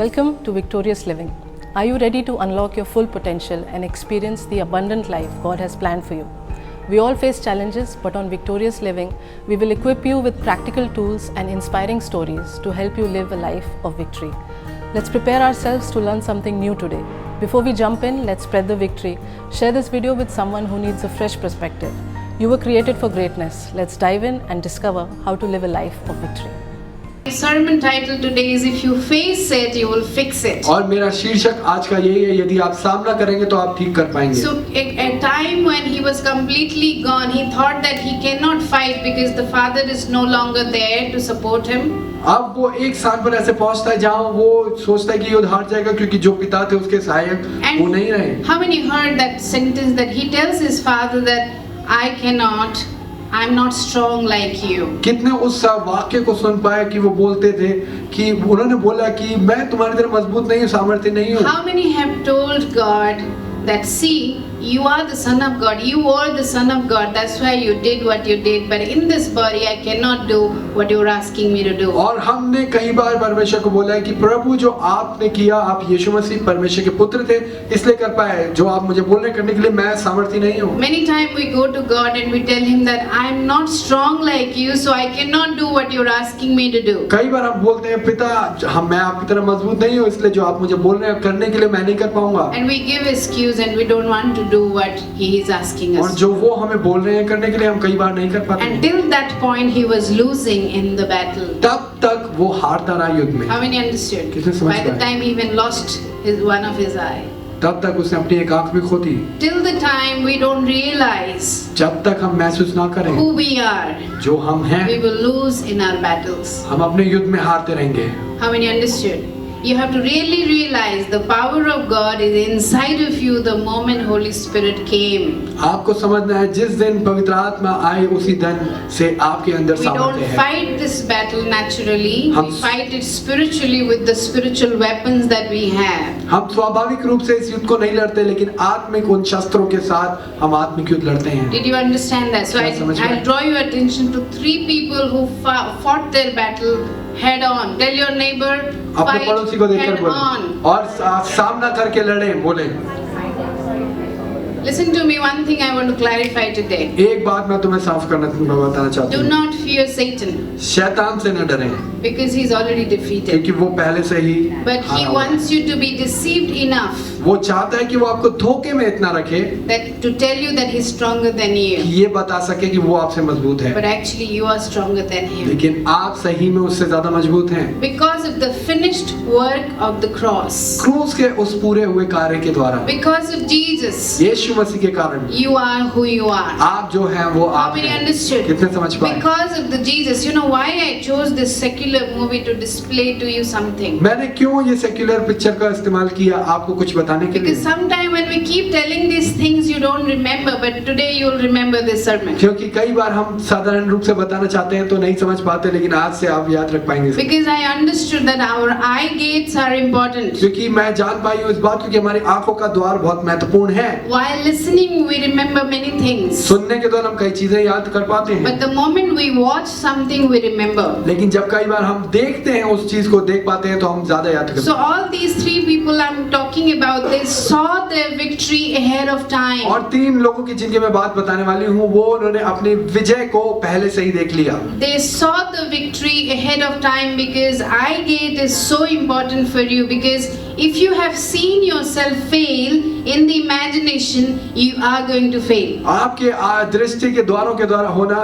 Welcome to Victorious Living. Are you ready to unlock your full potential and experience the abundant life God has planned for you? We all face challenges, but on Victorious Living, we will equip you with practical tools and inspiring stories to help you live a life of victory. Let's prepare ourselves to learn something new today. Before we jump in, let's spread the victory. Share this video with someone who needs a fresh perspective. You were created for greatness. Let's dive in and discover how to live a life of victory. My sermon title today is If you face it, you will fix it. और मेरा शीर्षक आज का यही है, यदि आप सामना करेंगे तो आप ठीक कर पाएंगे. So a time when he was completely gone, he thought that he cannot fight because the father is no longer there to support him. अब वो एक स्थान पर ऐसे पहुंचता है जहाँ वो सोचता है कि युद्ध हार जाएगा क्योंकि जो पिता थे उसके सहायक वो नहीं रहे. How many heard that sentence that he tells his father that I'm not strong like you. कितने उस वाक्य को सुन पाए कि वो बोलते थे कि उन्होंने बोला कि मैं तुम्हारी तरह मजबूत नहीं हूँ, सामर्थ्य नहीं हूँ. How many have told God that see, you are the son of God, you were the son of God, that's why you did what you did, but in this body I cannot do what you're asking me to do. और हमने कई बार परमेश्वर को बोला है कि प्रभु जो आपने किया, आप यीशु मसीह परमेश्वर के पुत्र थे इसलिए कर पाए, जो आप मुझे बोलने करने के लिए मैं सामर्थ्य नहीं हूँ. Many times we go to God and we tell him that I'm not strong like you, so I cannot do what you're asking me to do. कई बार हम बोलते हैं पिता मैं आपकी तरह मजबूत नहीं हूँ इसलिए जो आप मुझे बोल रहे हैं करने के लिए मैं नहीं कर पाऊंगा. And we give excuse and we don't want to do what he is asking और us. जो वो हमें बोल रहे हैं करने के लिए हम कई बार नहीं कर पाते. Until that point he was losing in the battle. तब तक वो हारता रहा युद्ध में. How many understood? कितने समझ By the पाए? time he even lost one of his eye. तब तक उसने अपनी एक आंख भी खो दी. Till the time we don't realize जब तक हम महसूस ना करें who we are, जो हम हैं, we will lose in our battles. हम अपने युद्ध में हारते रहेंगे. How many understood? You have to really realize the power of God is inside of you the moment Holy Spirit came. आपको समझना है जिस दिन पवित्र आत्मा आए उसी दिन से आपके अंदर We सामर्थ्य don't है. fight this battle naturally. हम We fight it spiritually with the spiritual weapons that we have. हम स्वाभाविक रूप से इस युद्ध को नहीं लड़ते लेकिन आत्मिक उन शस्त्रों के साथ हम आत्मिक युद्ध लड़ते हैं. Did you understand that? So क्या समझ में? I'll draw your attention to 3 people who fought their battle head on. Tell your neighbor, अपने fight पड़ोसी को देखकर head on. बोले और सामना करके लड़े. बोले Listen to me, one thing I want to clarify today. एक बात मैं तुम्हें साफ करना बताना चाहता Do हूँ. not fear Satan शैतान से न डरें because he's already defeated. क्योंकि वो पहले से ही But he हारा हुआ है. wants you to be deceived enough वो चाहता है कि वो आपको धोखे में इतना रखे that to tell you that he's stronger than कि you. ये बता सके कि वो आपसे मजबूत है, But actually you are stronger than him. लेकिन आप सही में उससे ज्यादा मजबूत हैं. Because of the finished work of the cross. क्रूस के उस पूरे हुए कार्य के द्वारा, Because of Jesus, यीशु मसीह के कारण you are who you are. आप जो हैं वो How आप many हैं. understood? कितने समझ पाए? Because of the Jesus, you know why I chose this secular movie to display to you something. मैंने क्यों ये सेक्युलर पिक्चर का इस्तेमाल किया आपको कुछ बताने के Because लिए, sometimes when we keep telling these things you don't remember, but today you'll remember this sermon. क्योंकि कई बार हम साधारण रूप से बताना चाहते हैं तो नहीं समझ पाते, लेकिन आज से आप याद रख पाएंगे. Because I understood that our eye gates are important. क्योंकि मैं जान पाई हूँ इस बात को कि हमारी आंखों का द्वार बहुत महत्वपूर्ण है. While listening we remember many things. सुनने के दौरान हम कई चीजें याद कर पाते हैं, But the moment we watch something we remember. लेकिन जब कई बार हम देखते हैं उस चीज को देख पाते हैं तो हम ज्यादा याद करते So हैं. all these 3 people I'm talking about, they saw their victory ahead of time. और 3 लोगों की जिनकी मैं बात बताने वाली हूँ वो उन्होंने अपनी विजय को पहले से ही देख लिया. They saw the victory ahead of time because eye gate is so important for you, because if you have seen yourself fail in the imagination, you are going to fail. आपके दृष्टि के द्वारों के द्वारा होना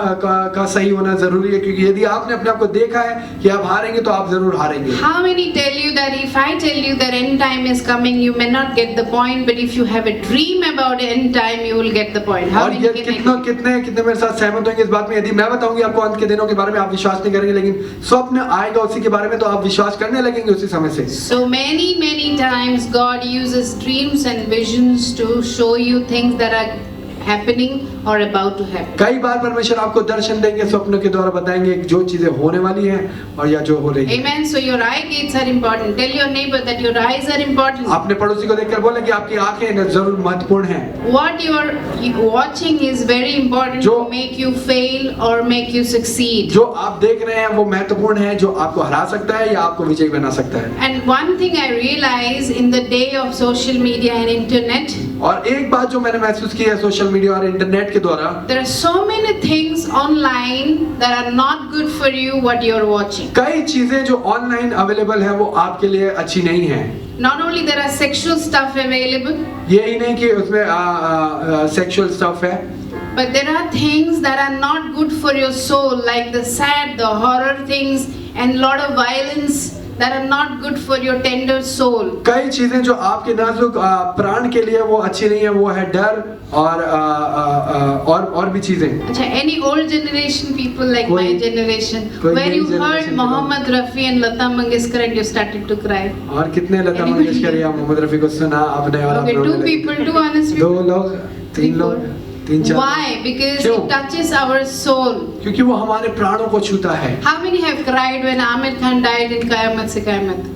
का सही होना जरूरी है, क्योंकि यदि आपने अपने आप को देखा है कि आप हारेंगे तो आप जरूर हारेंगे. How many tell you that if I tell you that end time is coming, you may not get the point, but if you have a dream about end time, you will get the point. How और many ये can कितने मेरे साथ सहमत होंगे इस बात में? यदि मैं बताऊंगी आपको अंत के दिनों के बारे में आप विश्वास नहीं करेंगे, लेकिन स्वप्न आएगा उसी के बारे में तो आप विश्वास करने लगेंगे उसी समय से. So many times God uses dreams and visions to show you things that are happening or about to happen. कई बार परमेश्वर आपको दर्शन देंगे, स्वप्नों के द्वारा बताएंगे जो चीजें होने वाली हैं और या जो हो रही हैं। Amen. So your eye gates are important. Tell your neighbor that your eyes are important. अपने पड़ोसी को देखकर बोले कि आपकी आंखें जरूर महत्वपूर्ण हैं। What you are watching is very important to make you fail or make you succeed. जो आप देख रहे हैं वो महत्वपूर्ण है, जो आपको हरा सकता है या आपको विजयी बना सकता है। And one thing I realize in the day of social media and internet, और एक बात जो मैंने महसूस की है सोशल मीडिया और इंटरनेट के द्वारा, there are so many things online that are not good for you what you are watching. कई चीजें जो ऑनलाइन अवेलेबल है वो आपके लिए अच्छी नहीं है। Not only there are sexual stuff available, यही नहीं कि उसमें सेक्सुअल स्टफ है, but there are things that are not good for your soul, like the sad, the horror things, and lot of violence that are not good for your tender soul. कई चीजें जो आपके नाजुक प्राण के लिए वो अच्छी नहीं है, वो है डर और भी चीजें। अच्छा, any old generation people like my generation, when you heard Mohammed Rafi and Lata Mangeshkar and you started to cry? और कितने लता मंगेशकर या मोहम्मद रफी को सुना आपने? और Okay, two people, two honest people. 2 लोग, 3 लोग, 3-4। Why? Because it touches our soul. क्योंकि वो हमारे प्राणों को छूता है। How many have cried when Amir Khan died in Qayamat Se Qayamat?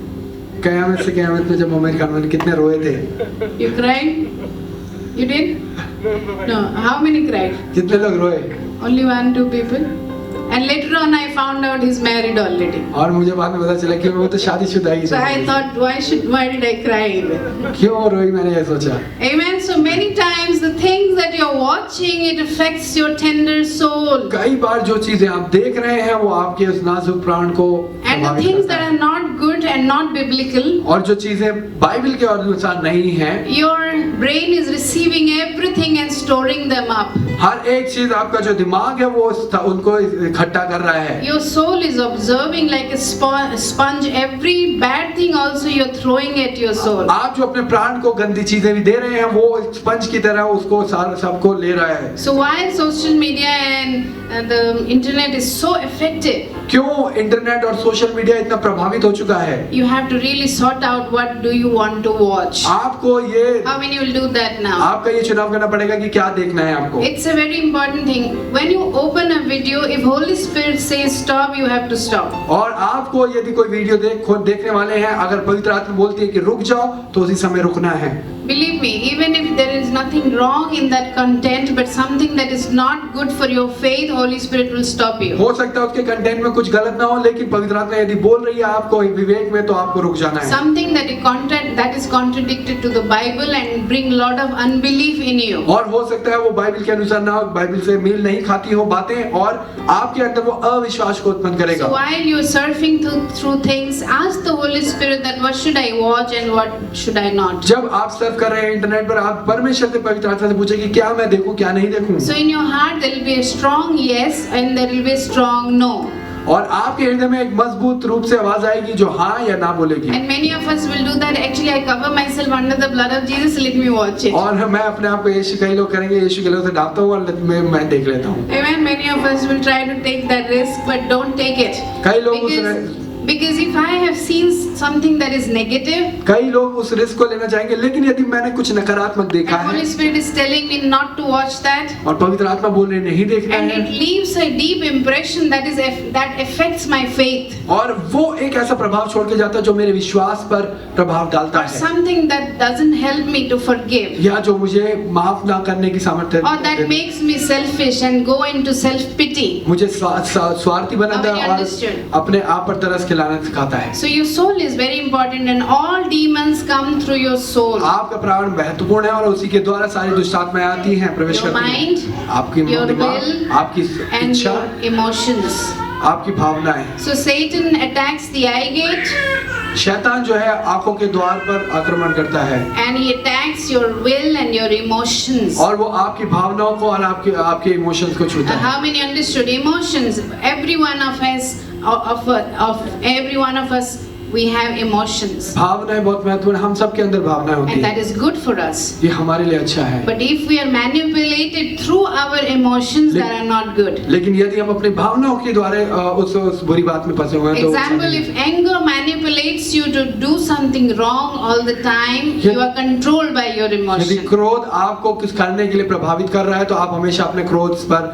क़यामत से क़यामत में जब आमिर खान कितने रोए थे? You cried? You did? No. How many cried? कितने लोग रोए? Only 1-2 people. And later on I found out he's married already. और मुझे बाद में पता चला कि वो तो शादीशुदा ही So है। I thought, why did I cry even? क्यों रोई, मैंने ये सोचा। Amen. So many times the things that you're watching, it affects your tender soul. कई बार जो चीजें आप देख रहे हैं वो आपके उस नाजुक प्राण को And the things that are not good and not biblical, और जो चीजें बाइबल के अनुसार नहीं हैं, your brain is receiving everything and storing them up. हर एक चीज आपका जो दिमाग है वो उनको इकट्ठा कर रहा है। Your soul is observing like a sponge. Every bad thing also you're throwing at your soul. आप जो अपने प्राण को गंदी चीजें भी दे रहे हैं वो स्पंज की तरह उसको सबको ले रहा है। So why social media and the internet is so effective? क्यों इंटरनेट और सोशल मीडिया इतना प्रभावित हो चुका है? You have to really sort out what do you want to watch. आपको ये How many will do that now? आपका ये चुनाव करना पड़ेगा कि क्या देखना है आपको। It's a very important thing. When you open a video, if Holy Spirit says stop, you have to stop. और आपको यदि कोई वीडियो देखने वाले हैं, अगर पवित्र आत्मा बोलती है कि रुक जाओ तो उसी समय रुकना है। Believe me, even if there is nothing wrong in that content, but something that is not good for your faith, Holy Spirit will stop you. हो सकता है उसके कंटेंट में कुछ गलत ना हो, लेकिन पवित्र आत्मा यदि बोल रही है आपको विवेक में तो आपको रुक जाना है। Something that is contradicted to the Bible and bring lot of unbelief in you. और हो सकता है वो बाइबल के अनुसार ना हो, बाइबल से मेल नहीं खाती हो बातें, और आपके अंदर वो अविश्वास को उत्पन्न करेगा। So while you are surfing through things, ask the Holy Spirit that what should I watch and what should I not. जब आप सर्फ कर रहे हैं इंटरनेट पर, आप परमेश्वर से पवित्र आत्मा से पूछे कि क्या मैं देखूं क्या नहीं देखूं। So in your heart there will be a strong yes and there will be a strong no. और आपके हृदय में एक मजबूत रूप से आवाज आएगी जो हाँ या ना बोलेगी। And many of us will do that. Actually, I cover myself under the blood of Jesus. Let me watch it. और मैं अपने आप को यीशु, कई लोग करेंगे यीशु के लोग से डांटता हूँ और मैं देख लेता हूँ। Amen. Many of us will try to take that risk, but don't take it. कई लोग Because if I have seen something that is negative, कई लोग उस रिस्क को लेना चाहेंगे, लेकिन यदि मैंने कुछ नकारात्मक देखा and है Holy Spirit is telling me not to watch that, और पवित्र आत्मा बोल रही नहीं देखना and है, it leaves a deep impression that affects my faith, और वो एक ऐसा प्रभाव छोड़ के जाता है जो मेरे विश्वास पर प्रभाव डालता or है, something that doesn't help me to forgive, या जो मुझे माफ ना करने की सामर्थ्य, or that makes me selfish and go into self pity. मुझे स्वार्थी बनाता है और अपने आप पर तरस खिलाना सिखाता है। So your soul is very important and all demons come through your soul. आपका प्राण महत्वपूर्ण है और उसी के द्वारा सारी दुष्ट आत्माएं आती हैं, प्रवेश Your करती हैं। mind, आपकी your दिमाग, will, आपकी and इच्छा, your emotions. आपकी भावनाएं। So Satan attacks the eye gate शैतान जो है आंखों के द्वार पर आक्रमण करता है, and he attacks your will and your emotions. और वो आपकी भावनाओं को और आपके इमोशंस को छूता है। How many understood emotions? Every one of us we have emotions, भावनाएं बहुत महत्वपूर्ण, हम सब के अंदर भावनाएं होती and that हैं, is good for us. ये हमारे लिए अच्छा है। But if we are manipulated through our emotions, that are not good. लेकिन यदि हम अपनी भावनाओं के द्वारा उस बुरी बात में फंसे हुए हैं तो वो अच्छा Example, नहीं if है। anger manipulates you to do something wrong all the time, you are controlled by your यदि emotion. क्रोध आपको कुछ करने के लिए प्रभावित कर रहा है तो आप हमेशा अपने क्रोध पर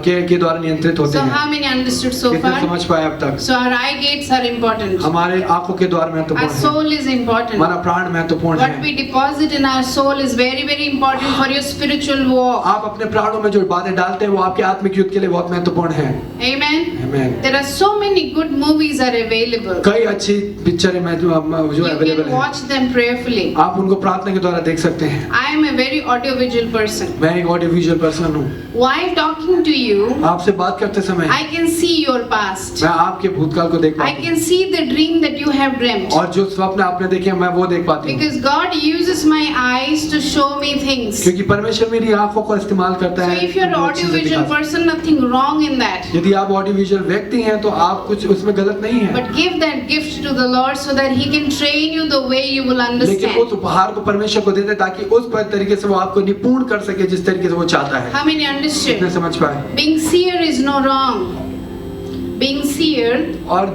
के द्वारा नियंत्रित होते So हैं। how many understood so कितने far? समझ पाए अब तक? So our eye gates are important. हमारे आंखों के द्वार Our महत्वपूर्ण है, soul is important. हमारा प्राण महत्वपूर्ण What है। we deposit in our soul is very, very important for your spiritual walk. आप अपने प्राणों में जो बातें डालते हैं वो आपके आत्मिक युद्ध के लिए बहुत महत्वपूर्ण है। Amen. Amen. There are so many good movies are available. कई अच्छी पिक्चरें जो You अवेलेबल can है, watch them prayerfully. आप उनको प्रार्थना के द्वारा देख सकते हैं। I am a very audiovisual person. मैं एक ऑडियो विजुअल पर्सन हूँ। While talking to you, आपसे बात करते समय I can see your past. मैं आपके भूतकाल को देख I पाती हूँ can see the dream that you have dreamt. और जो स्वप्न आपने देखे हैं, मैं वो देख पाती हूँ, Because God uses my eyes to show me things. So क्योंकि परमेश्वर मेरी आंखों का इस्तेमाल करता है। if you're an मुझे चीजें audiovisual दिखाता है। person, nothing wrong in that. यदि आप ऑडियो विजुअल व्यक्ति हैं तो आप कुछ उसमें गलत नहीं है, But give that gift to the Lord so that He can train you the way you will लेकिन understand. उस उपहार को परमेश्वर को दे दे ताकि उस तरीके से वो आपको निपुण कर सके जिस तरीके से वो चाहता है। How many कितने understood? समझ पाए? Being seer is no wrong. Being seer, और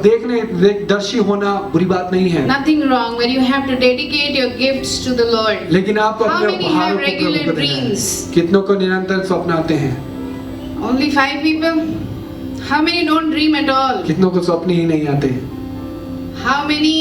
दर्शी होना बुरी बात नहीं है, nothing wrong when you have to dedicate your gifts to the Lord. लेकिन आपको How अपने many उपहारों have को प्रभु regular को देना है। dreams? कितनों को निरंतर स्वप्न आते हैं? Only 5 people? How many don't dream at all? कितनों को स्वप्न ही नहीं आते? How many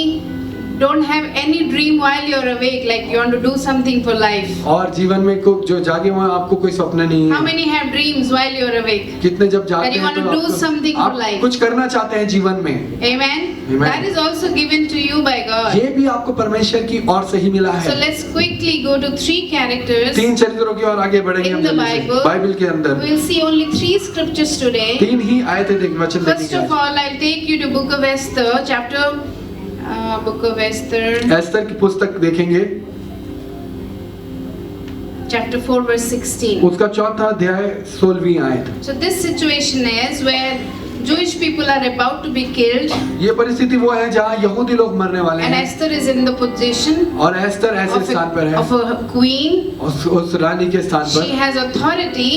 don't have any dream while you're awake, like you want to do something for life? और जीवन में जो जागे हुए हैं, आपको कोई स्वप्न नहीं How है? many have dreams while you're awake? कितने जब जागते That you हैं want तो to do something for आप life. कुछ करना चाहते हैं जीवन में, Amen? Amen. That is also given to you by God. ये भी आपको परमेश्वर की ओर से ही मिला So है। let's quickly go to 3 characters. 3 चरित्रों की ओर आगे बढ़ेंगे In हम the जल्दी से। Bible. बाइबल के अंदर We'll see only 3 scriptures today. 3 ही आयतें देख वचन First देखेंगे of आज। all, I'll take you to Book of Esther, Book of Esther, Esther की पुस्तक देखेंगे, chapter 4, verse 16. उसका 4था अध्याय 16वीं आयत। So this situation is where Jewish people are about to be killed, ये परिस्थिति वो है जहाँ यहूदी लोग मरने वाले and हैं Esther is in the position और एस्तर ऐसे स्थान पर है, of a queen. उस रानी के स्थान She पर, has authority,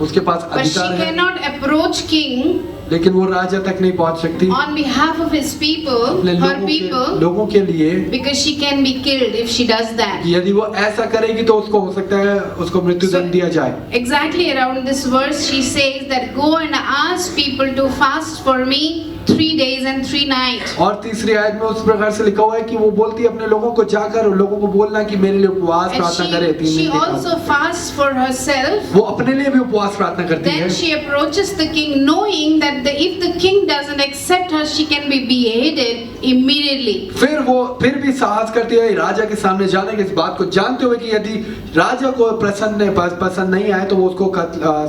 उसके पास but she अधिकार है, cannot approach king लेकिन वो राजा तक नहीं पहुंच सकती on behalf of his people, अपने her people, लोगों के लिए, because she can be killed if she does that. कि यदि वो ऐसा करेगी तो उसको हो सकता है उसको मृत्युदंड दिया जाए। Exactly around this verse, she says that go and ask people to fast for me 3 days and 3 nights. और तीसरी आयत में उस प्रकार से लिखा हुआ है कि वो बोलती है अपने लोगों को जाकर लोगों को बोलना कि मेरे लिए उपवास And प्रार्थना करे 3 she दिन के also बाद। fasts for herself. वो अपने लिए भी उपवास प्रार्थना करती है। Then she approaches the king, knowing that if the king doesn't accept her, she can be beheaded immediately. फिर भी साहस करती है राजा के सामने जाने की, इस बात को जानते हुए कि यदि राजा को पसंद नहीं आए तो वो उसको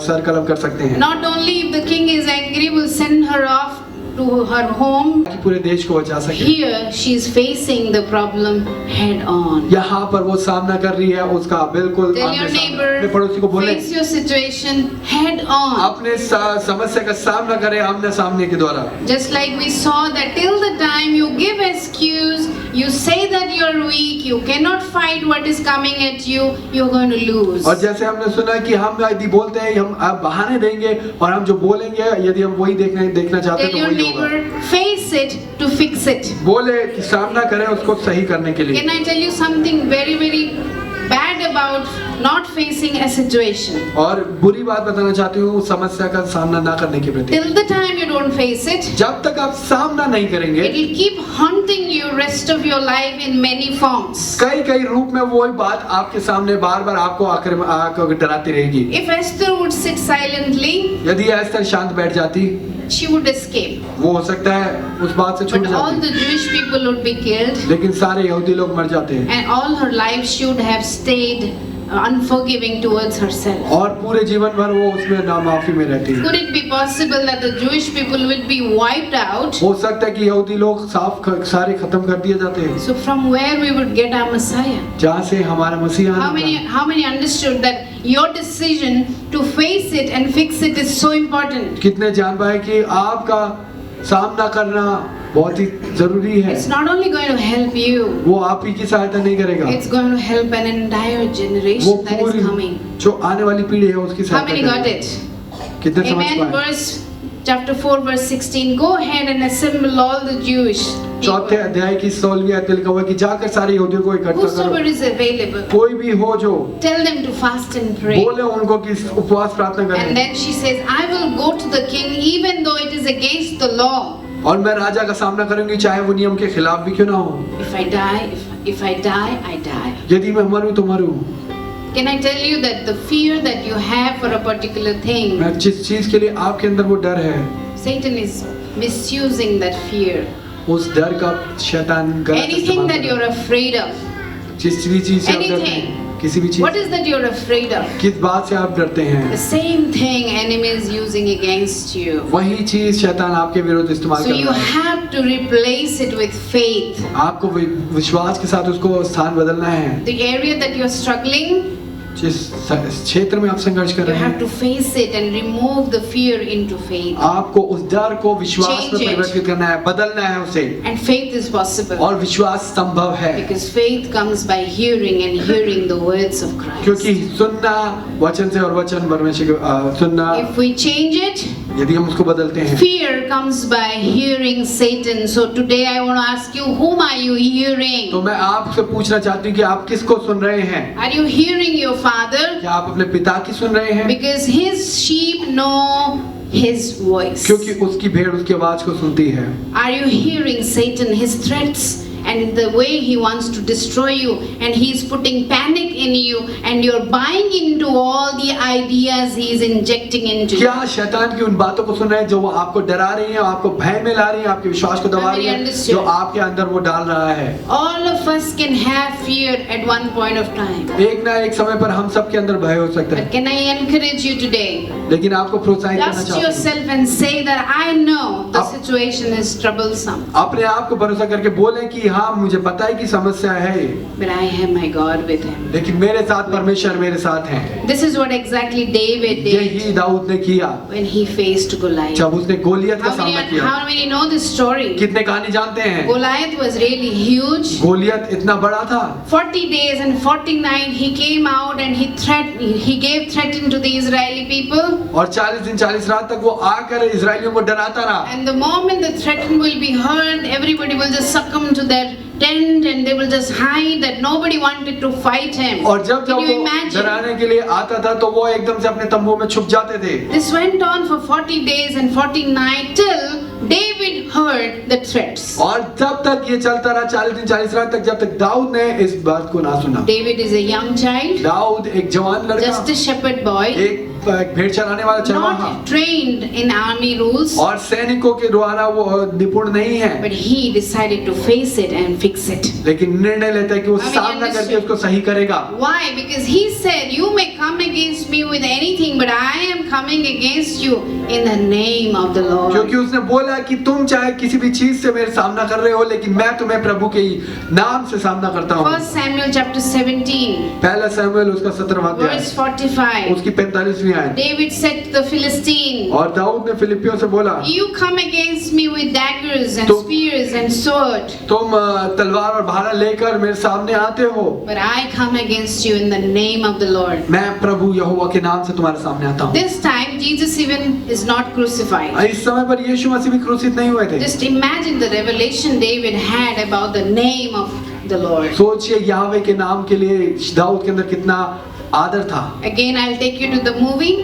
सर कलम कर सकते हैं। Not only if the king is angry, will send her off to her home. कि पूरे देश को बचा सके। Here she is facing the problem head on. यहाँ पर वो सामना कर रही है उसका बिल्कुल Tell your अपने पड़ोसी को neighbor, बोले face your situation head on. अपने समस्या का सामना करे आमने सामने के द्वारा। Just like we saw that till the time you give excuse, you say that you're weak, you cannot fight what is coming at you, you're going to lose. और जैसे हमने सुना कि हम यदि बोलते हैं हम बहाने देंगे और हम जो बोलेंगे यदि हम वही देखना चाहते हैं Tell तो your वही होगा। neighbor, face it to fix it. बोले कि सामना करें उसको सही करने के लिए। Can I tell you something very, very bad about not facing a situation? और बुरी बात बताना चाहती हूँ समस्या का सामना ना करने के प्रति। Till the time you don't face it, जब तक आप सामना नहीं करेंगे it will keep haunting you rest of your life in many forms. कई रूप में वही बात आपके सामने बार आपको आकर डराती रहेगी। If Esther would sit silently, यदि एस्तर शांत बैठ जाती she would escape. वो हो सकता है उस बात से छूट But all जाती, the Jewish people would be killed, लेकिन सारे यहूदी लोग मर जाते हैं and all her life she would have stayed unforgiving towards herself. और पूरे जीवन भर वो उसमें नामाफी में रहती है। Could it be possible that the Jewish people will be wiped out? हो सकता है कि यहूदी लोग सारे खत्म कर दिए जाते हैं, So from where we would get our Messiah? जहाँ से हमारा मसीहा आना था। How many understood that your decision to face it and fix it is so important? कितने जान पाए कि आपका सामना करना बहुत ही जरूरी है। It's not only going to help you, वो आप ही की सहायता नहीं करेगा, it's going to help an entire वो generation that is पूरी coming. जो आने वाली पीढ़ी है उसकी How सहायता many got करेगा। it? कितने समझ Amen. पाए? Verse chapter 4 verse 16. Go ahead and assemble all the Jewish चौथे people, अध्याय की 16वीं आयत में लिखा हुआ है कि जाकर सारे यहूदियों को इकट्ठा whosoever करो, is available. कोई भी हो जो Tell them to fast and pray. बोले उनको कि उपवास प्रार्थना And करें। then she says, I will go to the king even though it is against the law. और मैं राजा का सामना करूंगी चाहे वो नियम के खिलाफ भी क्यों ना हो। If I die, I die. यदि मैं मरूं तो मरूं। Can I tell you that the fear that you have for a particular thing, मैं जिस चीज के लिए आपके अंदर वो डर है, Satan is misusing that fear. उस डर का शैतान गलत Anything इस्तेमाल that कर you're रहा है। afraid of. जिस भी चीज से आप डरते Anything. हैं, किसी भी What चीज, is that you're afraid of? किस बात से आप डरते The हैं, same thing enemy is using against you. वही चीज शैतान आपके विरुद्ध इस्तेमाल So कर you रहा है। have to replace it with faith. आपको विश्वास के साथ उसको स्थान बदलना है। The area that you're struggling, जिस क्षेत्र में आप संघर्ष कर you रहे have हैं, to face it and remove the fear into faith. आपको उस डर को विश्वास में Change it. परिवर्तित करना है, बदलना है उसे, And faith is possible. और विश्वास संभव है Because faith comes by hearing and hearing the words of क्योंकि Christ. सुनना वचन से और वचन परमेश्वर के सुनना, If we change it, यदि हम उसको बदलते हैं, fear comes by hearing Satan. So today I want to ask you, whom are you hearing? तो मैं आपसे पूछना चाहती हूँ कि आप किसको सुन रहे हैं? Are you hearing your father? क्या आप अपने पिता की सुन रहे हैं? Because his sheep know his voice. क्योंकि उसकी भेड़ उसकी आवाज को सुनती है। Are you hearing Satan, his threats and the way he wants to destroy you, and he's putting panic in you, and you're buying into all the ideas he's injecting into you? क्या शैतान की उन बातों को सुन रहे हैं जो वो आपको डरा रही हैं, आपको भय में ला रही हैं, आपके विश्वास को दबा रही हैं, जो आपके अंदर वो डाल रहा है? All of us can have fear at one point of time. एक ना एक समय पर हम सबके अंदर भय हो सकता But है, can I encourage you today? लेकिन आपको प्रोत्साहित करना Trust चाहती हूँ, yourself and say that I know the Up- situation is troublesome, अपने आप को भरोसा करके बोले कि हाँ मुझे पता है कि समस्या है, but I have my God with him. लेकिन मेरे साथ परमेश्वर मेरे साथ है। This is what exactly David did यही दाऊद ने किया when he faced Goliath. जब उसने गोलियत का सामना किया। How many know this story? कितने कहानी जानते हैं? Goliath was really huge. Goliath इतना बड़ा था, 40 days and 40 nights he came out and he gave threatening to the Israeli people. और 40 दिन 40 रात तक वो आकर इजरायलियों को डराता रहा। And the moment the threat will be heard, everybody will just succumb to their tent and they will just hide, that nobody wanted to fight him. और जब Can you वो imagine? डराने के लिए आता था तो वो एकदम से अपने तंबू में छुप जाते थे। This went on for 40 days and 40 nights till David heard the threats. और जब तक ये चलता रहा 40 दिन 40 रात तक, जब तक दाऊद ने इस बात को ना सुना। David is a young child, Dawood एक जवान लड़का, just a shepherd boy, एक भेड़ चराने वाला चरवाहा, not trained in army rules, और सैनिकों के द्वारा वो निपुण नहीं है, but he decided to face it and fix it. लेकिन निर्णय लेता है कि वो I mean, सामना करके understood. उसको सही करेगा। Why? Because he said, you may come against me with anything, but I am coming against you in the name of the Lord. क्योंकि उसने बोला कि तुम चाहे किसी भी चीज से मेरे सामना कर रहे हो, लेकिन मैं तुम्हें प्रभु के ही नाम से सामना करता हूँ। 1 Samuel chapter 17, पहला शमूएल उसका 17वां अध्याय, verse 45. उसकी 45वीं आयत। David said to the Philistine, और दाऊद ने फिलिपियों से बोला, you come against me with daggers and तो- spears and sword, तुम तलवार और भाला लेकर मेरे सामने आते हो, but I come against you in the name of the Lord. मैं प्रभु यहोवा के नाम से तुम्हारे सामने आता हूँ। This time Jesus even is not crucified. इस समय पर यीशु मसीह भी क्रूसित नहीं हुए थे। Just imagine the revelation David had about the name of the Lord. सोचिए याहवे के नाम के लिए दाऊद के अंदर कितना आदर था। Again, I'll take you to the movie.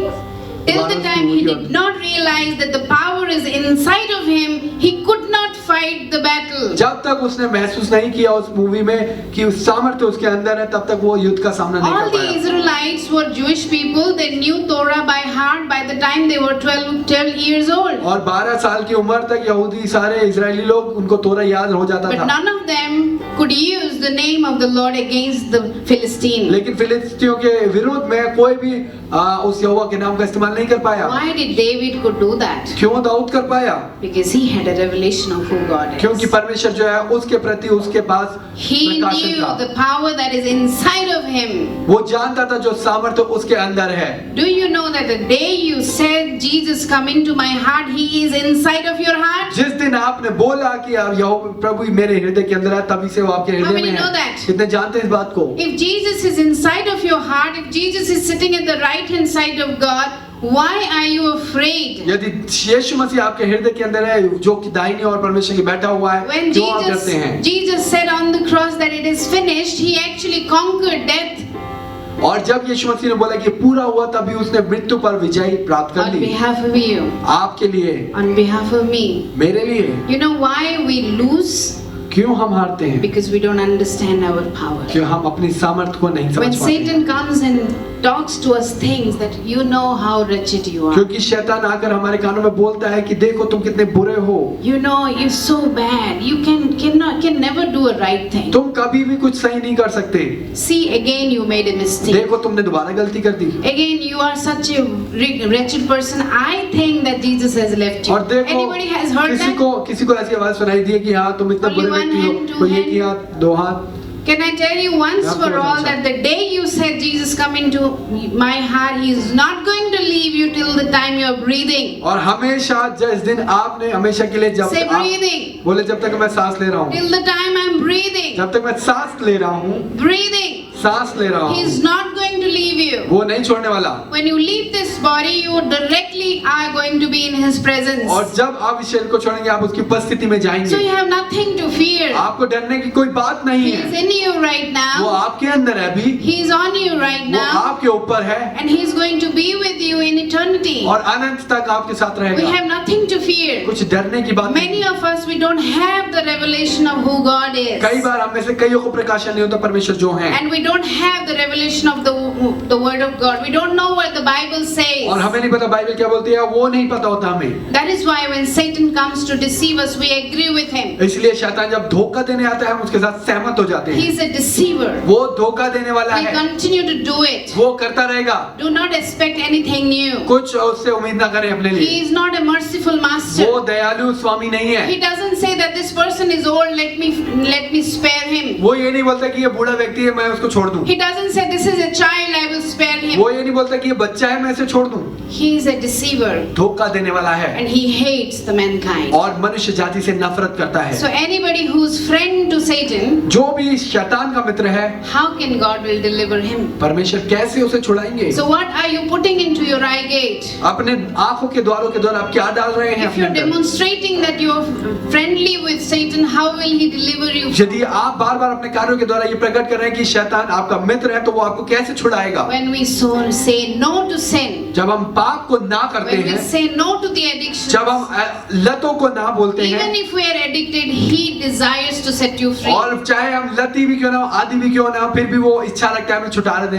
Till the time he did not realize that the power is inside of him, he could not fight the battle. जब तक उसने महसूस नहीं किया उस मूवी में कि उस सामर्थ्य उसके अंदर है, तब तक वो युद्ध का सामना नहीं All कर the पाया। Israelites were Jewish people. They knew Torah by heart by the time they were 12 years old. और 12 साल की उम्र तक यहूदी सारे इजरायली लोग उनको तोरा याद हो जाता But था, none of them could use the name of the Lord against the Philistine. लेकिन फिलिस्तीनियों के विरुद्ध में कोई भी उस यहोवा के नाम का इस्तेमाल नहीं कर पाया। Why did David could do that? क्यों दाऊद कर पाया? Because he had a revelation of who God क्योंकि is. परमेश्वर जो है उसके प्रति उसके पास He प्रकाशन knew था। the power that is inside of him. वो जानता था जो सामर्थ्य उसके अंदर है। Do you know that the day you said, Jesus come into my heart, He is inside of your heart? जिस दिन आपने बोला कि यहोवा प्रभु मेरे हृदय के अंदर है, तभी से वो आपके How हृदय many में know है। that? कितने जानते हैं इस बात को? If Jesus is inside of your heart, if Jesus is sitting at the right hand side of God, why are you afraid? यदि यीशु मसीह आपके हृदय के अंदर है, जो कि दाहिनी ओर परमेश्वर की बैठा हुआ है, When जो आप डरते हैं? Jesus said on the cross that it is finished, He actually conquered death और जब यीशु मसीह ने बोला कि पूरा हुआ, तभी उसने मृत्यु पर विजय प्राप्त कर on Lee. behalf of you, आपके लिए, on behalf of me. मेरे लिए। You know why we lose? क्यों हम हारते हैं? Because we don't understand our power. क्यों हम अपनी सामर्थ्य को नहीं When समझ पाते हैं? Satan comes and talks to us things that you know how wretched you are. क्योंकि शैतान आकर हमारे कानों में बोलता है कि देखो तुम कितने बुरे हो, You know you're so bad. You can never do a right thing. तुम कभी भी कुछ सही नहीं कर सकते। See, again you made a mistake. देखो तुमने दोबारा गलती कर दी। Again you are such a wretched person. I think that Jesus has left you. और देखो Anybody has heard that? किसी को ऐसी आवाज सुनाई दी है कि हाँ तुम इतना Only बुरे one व्यक्ति hand, हो, two कोई एक ही hand. हाथ, दो हाथ। Can I tell you once आपको for बताना all that the day you said Jesus come into my heart, He is not going to leave you till the time you are breathing. और हमेशा जिस दिन आपने हमेशा के लिए जब Say आप breathing. बोले जब तक मैं सांस ले रहा हूँ, Till the time I'm breathing. जब तक मैं सांस ले रहा हूँ, Breathing. सांस ले रहा He हूँ, is not going to leave you. वो नहीं छोड़ने वाला। When you leave this body, you directly are going to be in His presence. और जब आप इस शरीर को छोड़ेंगे, आप उसकी उपस्थिति में So जाएंगे। you have nothing to fear. आपको डरने की कोई बात नहीं He is है। in you right वो now. आपके अंदर है अभी, He is on you right वो now. आपके ऊपर है And He is going to be with you in eternity. और अनंत तक आपके साथ We रहेगा। have nothing to fear. कुछ डरने की बात नहीं। Many of us, we don't have the revelation of who God is. कई बार हम में से कईयों को प्रकाशन नहीं होता परमेश्वर जो है, And we don't have the revelation of the word of God. We don't know what the Bible और says. हमें नहीं पता बाइबल क्या बोलती है, वो नहीं पता होता हमें। That is why when Satan comes to deceive us, we agree with him. इसलिए शैतान जब धोखा देने आता है, हम उसके साथ सहमत हो जाते हैं। He is a deceiver. वो धोखा देने वाला He है, continue to do it. वो करता रहेगा। Do not expect anything new. कुछ उससे उम्मीद ना करें अपने He लिए। is not a merciful master. वो दयालु स्वामी नहीं है। He doesn't say that this person is old, let me spare him. वो ये नहीं बोलता कि ये बूढ़ा व्यक्ति है, मैं उसको छोड़ दूं। He doesn't say this is a child, I will spare him. वो ये नहीं बोलता कि ये बच्चा है, मैं इसे छोड़ दूं। He is a deceiver धोखा देने वाला है and he hates the mankind. और मनुष्य जाति से नफरत करता है। So anybody who's friend to Satan, जो भी शैतान का मित्र है, how can God will deliver him? परमेश्वर कैसे उसे छुड़ाएंगे? So what are you putting into your eye gate? अपने आंखों के द्वारों के द्वारा आप क्या डाल रहे हैं If अपने you're अंदर? demonstrating that you're friendly with Satan, how will he deliver you? यदि आप बार बार अपने कार्यों के द्वारा ये प्रकट कर रहे हैं कि शैतान आपका मित्र है, तो वो आपको कैसे छुड़ाएगा? When we say no to sin, जब हम पाप को ना करते when we हैं, say no to the addiction, जब हम लतों को ना बोलते even हैं, if we are addicted, he desires to set you free. और चाहे हम लती भी क्यों ना हो, आदि भी क्यों ना हो, फिर भी वो इच्छा रखता है हमें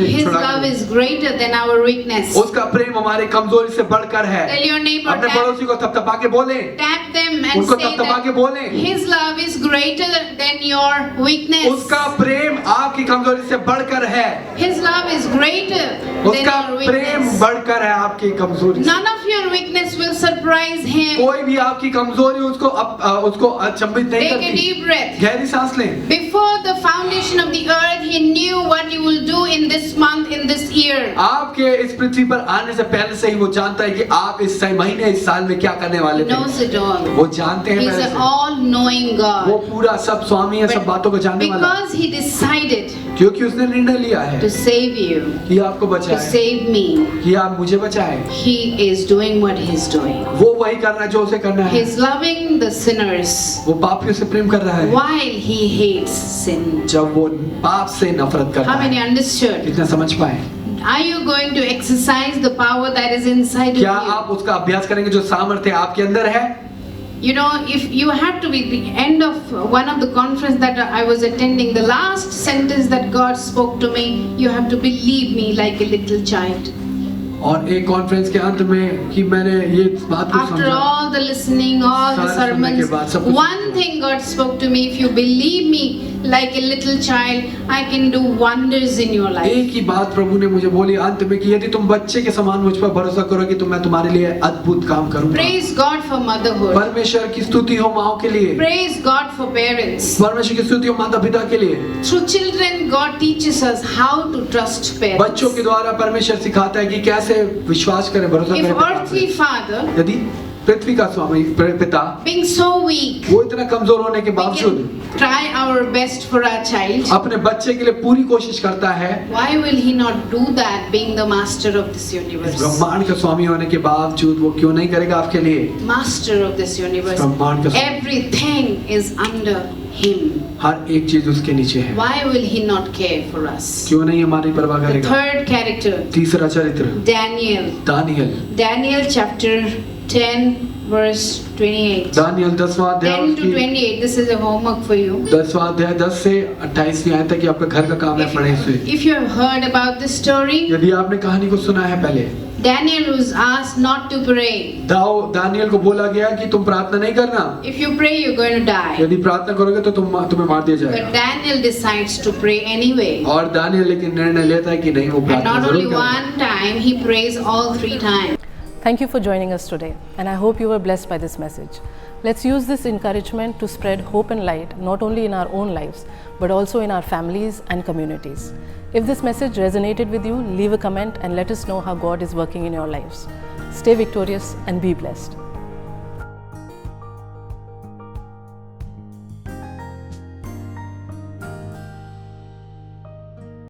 His love छुड़ा। is greater than our weakness. उसका प्रेम हमारी कमजोरी से बढ़कर है। Tell your neighbor, अपने पड़ोसी को थपथपा के बोले, tap them and उनको say थपथपा के that बोले, His love is greater than your weakness. उसका प्रेम आपकी कमजोरी से बढ़कर है। His love is greater than उसका your प्रेम weakness. बढ़कर है आपकी कमजोरी से। None of your weakness will surprise Him. कोई भी आपकी कमजोरी उसको अचंभित नहीं Take a करती। deep breath. गहरी सांस लें। Before the foundation of the earth, He knew what you will do in this month, in this year. आपके इस पृथ्वी पर आने से पहले से ही वो जानता है कि आप इस महीने इस साल में क्या करने He वाले थे। knows it all. वो जानते हैं He's पहले an से। all-knowing वो God. पूरा सब स्वामी है, सब बातों को जानने वाला। Because He decided क्योंकि उसने निर्णय लिया है to save you, कि आपको to बचाए, save me, कि आप मुझे बचाए। He is doing what He's doing. वो वही करना है जो उसे करना है। He's loving the sinners वो पापियों से प्रेम कर रहा है while He hates sin. जब वो पाप से नफरत करता How many है। understood? कितना समझ पाए? Are you going to exercise the power that is inside of क्या you? आप उसका अभ्यास करेंगे जो सामर्थ्य आपके अंदर है? You know, if you have to be the end of one of the conference that I was attending, the last sentence that God spoke to me, you have to believe me like a little child. और एक conference के अंत में कि मैंने ये बात को After समझा। all the listening, all the सारे सुनने के sermons, बाद सब कुछ one thing God spoke to me: if you believe me like a little child, I can do wonders in your life. एक ही बात प्रभु ने मुझे बोली अंत में कि यदि तुम बच्चे के समान मुझ पर भरोसा करोगे तो मैं तुम्हारे लिए अद्भुत काम करूंगा। Praise God for motherhood. परमेश्वर की स्तुति हो माओ के लिए। Praise God for parents. परमेश्वर की स्तुति हो माता पिता के लिए। Through children, God teaches us how to trust parents. बच्चों के द्वारा परमेश्वर सिखाता है कि कैसे विश्वास करें, भरोसा If करें। earthly father, यदि पृथ्वी का स्वामी पिता being so weak, वो इतना कमजोर होने के we बावजूद can try our best for our child. अपने बच्चे के लिए पूरी कोशिश करता है। Why will he not do that, being the master of this इस universe? ब्रह्मांड का स्वामी होने के बावजूद वो क्यों नहीं करेगा आपके लिए? Master of this universe. ब्रह्मांड का स्वामी। Everything is under him. हर एक चीज उसके नीचे है। Why will he not care for us? क्यों नहीं हमारी परवाह The करेगा? third character, तीसरा चरित्र Daniel. Daniel. Daniel chapter 10 verse 28. Daniel 10वां अध्याय 10 to 28. This is a homework for you. 10वां अध्याय 10 से 28वीं आयत तक, आपका घर का काम है, पढ़े इसे। If you have heard about this story, यदि आपने कहानी को सुना है पहले, Daniel was asked not to pray. Daniel को बोला गया कि तुम प्रार्थना नहीं करना, If you pray, you're going to die. यदि प्रार्थना करोगे तो तुम्हें मार दिया But जाएगा। Daniel decides to pray anyway. और दानियल लेकिन निर्णय लेता है कि नहीं, वो And प्रार्थना not only जरूर करेगा। one time, he prays all 3 times. Thank you for joining us today, and I hope you were blessed by this message. Let's use this encouragement to spread hope and light not only in our own lives, but also in our families and communities. If this message resonated with you, leave a comment and let us know how God is working in your lives. Stay victorious and be blessed.